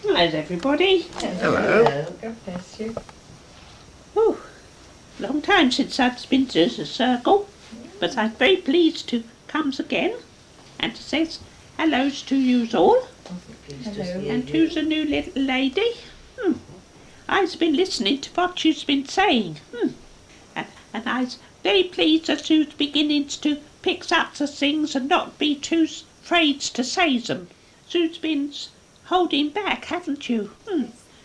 Hello, everybody. Hello. God bless you. Oh, long time since I've been to the circle, but I'm very pleased to come again and to say hellos to yous all. Hello. And who's a new little lady? I've been listening to what you've been saying. And I's very pleased that you's beginning to pick up the things and not be too afraid to say them. You've been holding back, haven't you?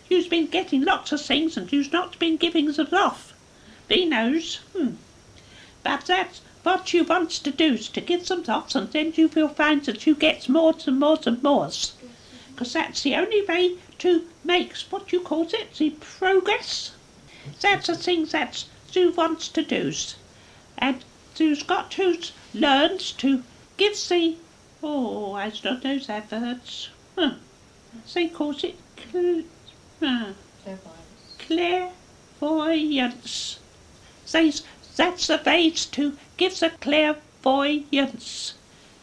You've been getting lots of things and you've not been giving them off. Thee knows. But that's what you wants to do, is to give them off, and then you will find that you get more and more and more. Because that's the only way to make, what you call it, the progress. That's the thing that you wants to do. And you's got to learn to give the, I don't know that words. They calls it clairvoyance. That's the ways to give the clairvoyance.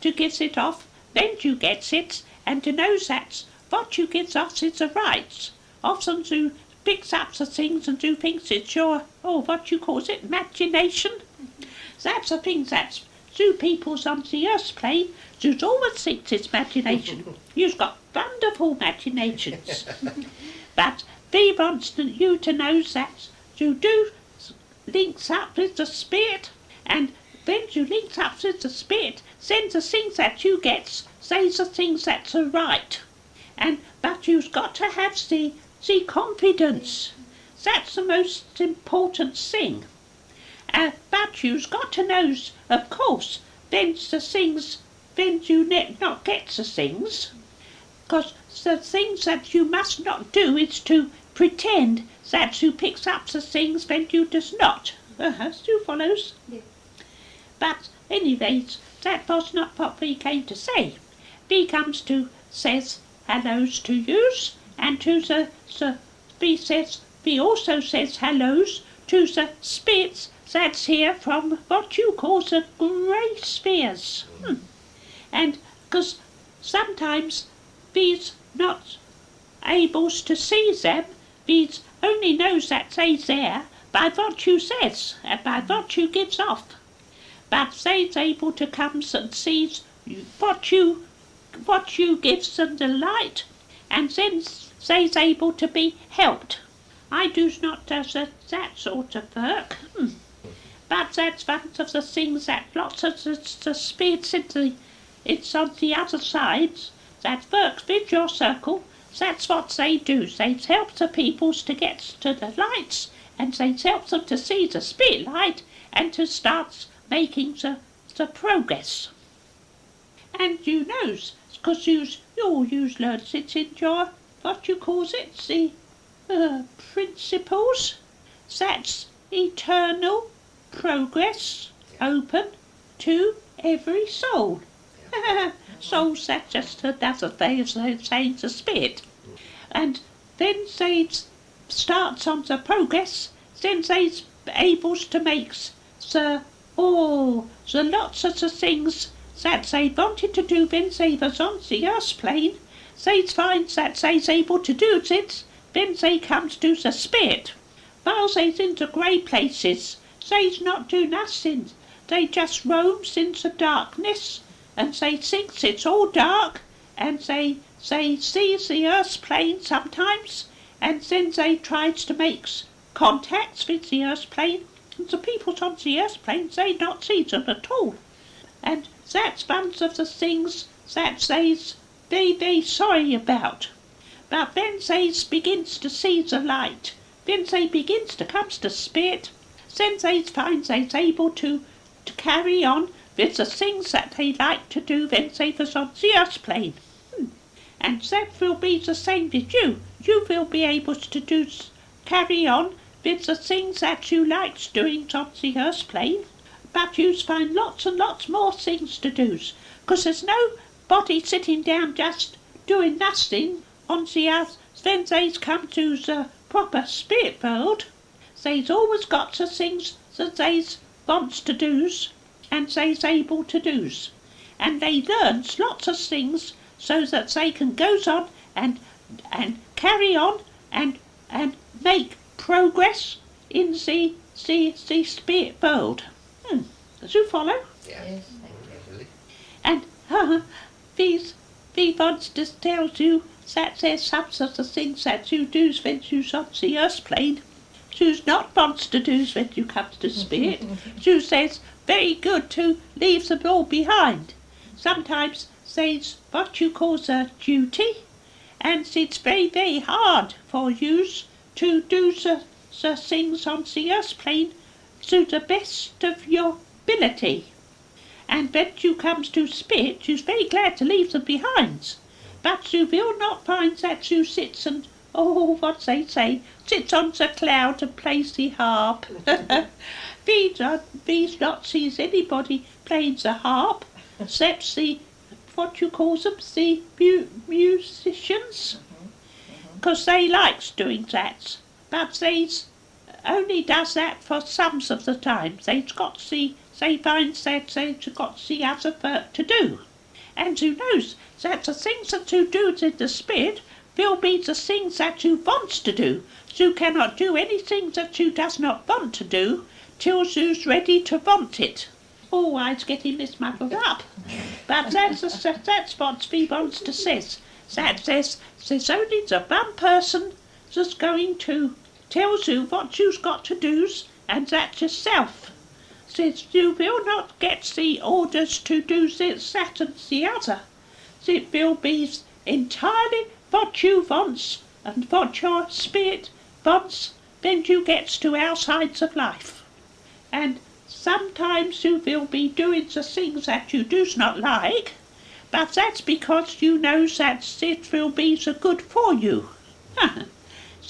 To give it off, then you get it, and to know that what you give off is the right. Often you picks up the things and you thinks it's your, what you call it, imagination. That's the thing that you people's on the earth plane, you always think it's imagination. You've got wonderful imaginations. But we want you to know that you do links up with the spirit, and when you link up with the spirit, then the things that you get, say the things that are right. But you've got to have the confidence. That's the most important thing. But you've got to know, of course, then the things, when you not get the things, because the things that you must not do is to pretend that you picks up the things when you does not. Still follows? Yeah. But anyways, that was not what we came to say. We comes to says hellos to yous, and to we also says hellos to the spirits that's here from what you call the grey spheres. And because sometimes we's not able to see them, we's only knows that they's there by what you says and by what you gives off. But they's able to come and sees what you gives them the light, and then they's able to be helped. I do not do that sort of work. But that's one of the things that lots of the spirits it's on the other side that works with your circle. That's what they do. They help the peoples to get to the lights, and they help them to see the spirit light and to start making the progress. And you knows, because you's learned it in your, what you calls it, the principles. That's eternal progress open to every soul. Souls, that's just another way of saying the spirit. And then they starts on the progress, then they's able to make the lots of the things that they wanted to do when they was on the earth plane. They find that they's able to do it when they come to the spirit. While they's in the grey places, they's not do nothing. They just roams in the darkness, and they thinks it's all dark, and they sees the earth plane sometimes, and then they tries to make contacts with the earth plane, and the people on the earth plane, they not see them at all. And that's one of the things that they's very sorry about. But when they begins to see the light, when they begins to come to spirit, then they find they's able to carry on with the things that they like to do when they was on the earth plane. And that will be the same with you. You will be able to carry on with the things that you likes doing on the earth plane, but you find lots and lots more things to do, because there's nobody sitting down just doing nothing on the earth when they's come to the proper spirit world. They's always got the things that they's wants to do, and they's able to do. And they learns lots of things so that they can goes on and carry on and make progress in the spirit world. Does you follow? Yes, thank you. And we want to tell you that there's some sort of things that you do when you're on the earth plane. You's not wants to do when you come to spirit. You says very good to leave them all behind. Sometimes there's what you call a duty, and it's very, very hard for you to do the things on the earth plane to the best of your ability. And when you comes to spirit, you's very glad to leave them behind. But you will not find that you sits and, what they say, sits on the cloud and plays the harp. We's not sees anybody playing the harp, except the, what you call them, the musicians, because they likes doing that. But they only does that for some of the time. They find that they've got the other work to do. And who knows that the things that you do in the spirit will be the things that you wants to do. You cannot do anything that you does not want to do till you's ready to want it. Oh, I was getting this muddled up. But that's what we wants to says. That there's only the one person that's going to tell you what you've got to do, and that's yourself. Says you will not get the orders to do this, that and the other. It will be entirely what you wants and what your spirit wants when you gets to our sides of life. And sometimes you will be doing the things that you does not like, but that's because you know that it will be so good for you.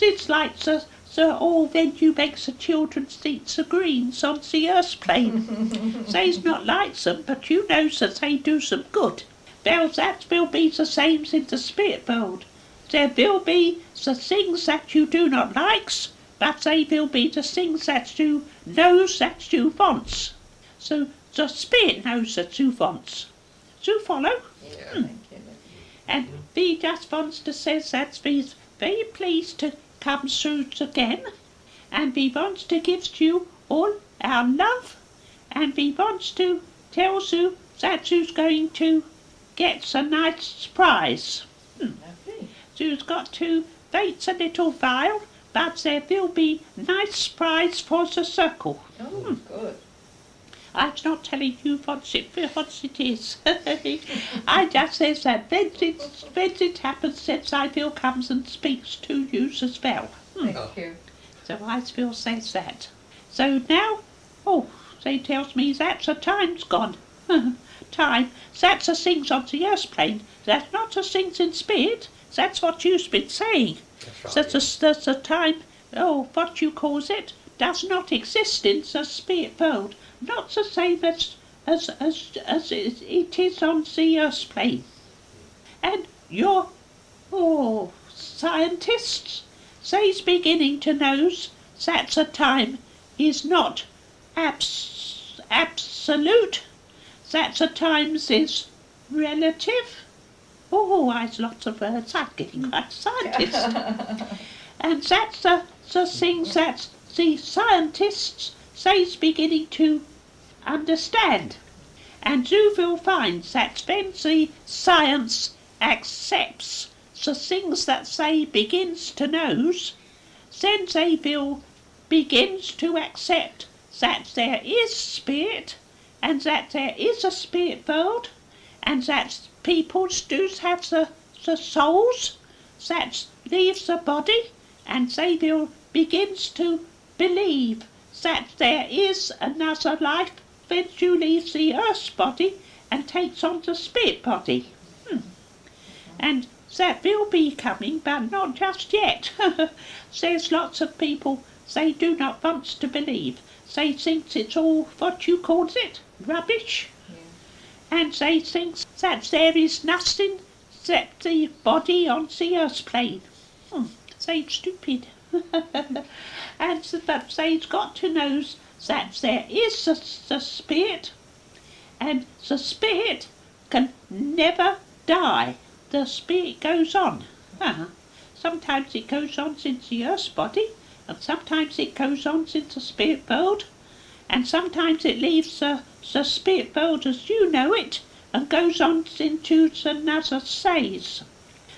It's like when you make the children's seats the greens on the earth plane. They's not like them, but you know that they do some good. Well, that will be the same in the spirit world. There will be the things that you do not likes, but they will be the things that you knows that you wants. So the spirit knows that you wants. Do you follow? Yeah, thank you. And we just wants to say that we's very pleased to come through again, and we want to give you all our love, and we want to tell you that you's going to get a nice prize. Lovely. You's got to wait a little while, but there will be nice prize for the circle. Oh, good. I'm not telling you what it is. I just says that when it happens, that I will comes and speaks to you as well. Thank you. So I will says that. So now, they tells me that the time's gone. Time, that's the things on the earth plane. That's not the things in spirit. That's what you've been saying. That's right. That's the time, what you calls it, does not exist in the spirit world. Not the same as it is on the earth plane. And your scientists, they's beginning to know that the time is not absolute, that the times is relative. I've lots of words, I'm getting quite a scientist. And that's the things that the scientists say's beginning to understand. And you will find that when the science accepts the things that they begins to know, then they will begins to accept that there is spirit, and that there is a spirit world, and that people do have the souls that leaves the body, and they will begins to believe that there is another life when you leave the earth body and takes on the spirit body. And that will be coming, but not just yet. There's lots of people, they do not want to believe. They think it's all, what you call it, rubbish. Yeah. And they think that there is nothing except the body on the earth plane. They're stupid. But they've got to know that there is the spirit, and the spirit can never die. The spirit goes on. sometimes it goes on into the earth body, and sometimes it goes on into the spirit world, and sometimes it leaves the spirit world as you know it, and goes on into another phase.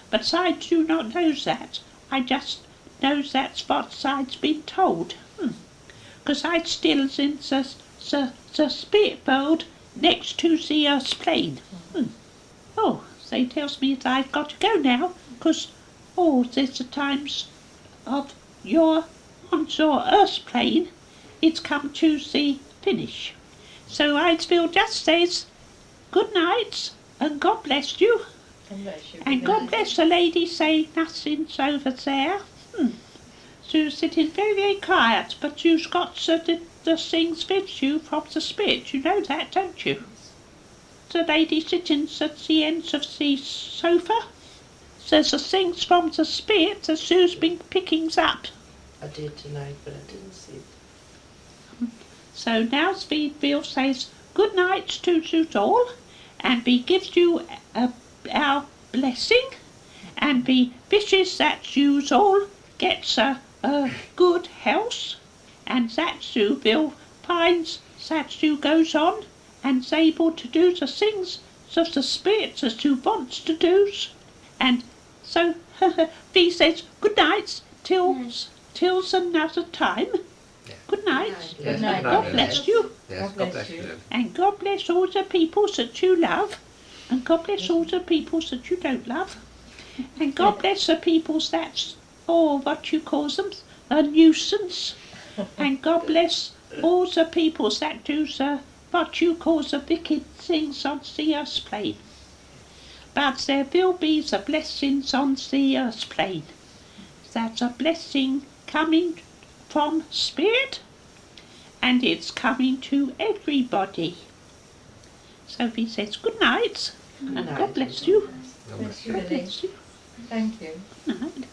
But I do not know that. I just know that's what I've been told. Because I still in the spirit world next to the earth plane. Oh, they tells me that I've got to go now, because there's the times of your on your earth plane, it's come to the finish. So I will just says good night and God bless you. And God bless the lady saying nothing's over there. She's sitting very, very quiet, but you've got the things with you from the spirit. You know that, don't you? The lady sitting at the end of the sofa. There's the things from the spirit that Sue's been picking up. I did tonight, but I didn't see it. So now Speedville says good night to you all, and we gives you our blessing, and we wishes that you all gets a good health, and that you will find that you goes on and's able to do the things of the spirits as you wants to do, and so we says good night till another time. Good night. Good night. God bless you. Yes, God bless you. And God bless all the people that you love. And God bless all the people that you don't love. And God bless the people that's, what you call them, a nuisance. And God bless all the people that do what you call the wicked things on the earth plane. But there will be the blessings on the earth plane. That's a blessing coming from spirit, and it's coming to everybody. So he says good night, and God bless you. God bless you, God Lily. bless you. Thank you. Good night.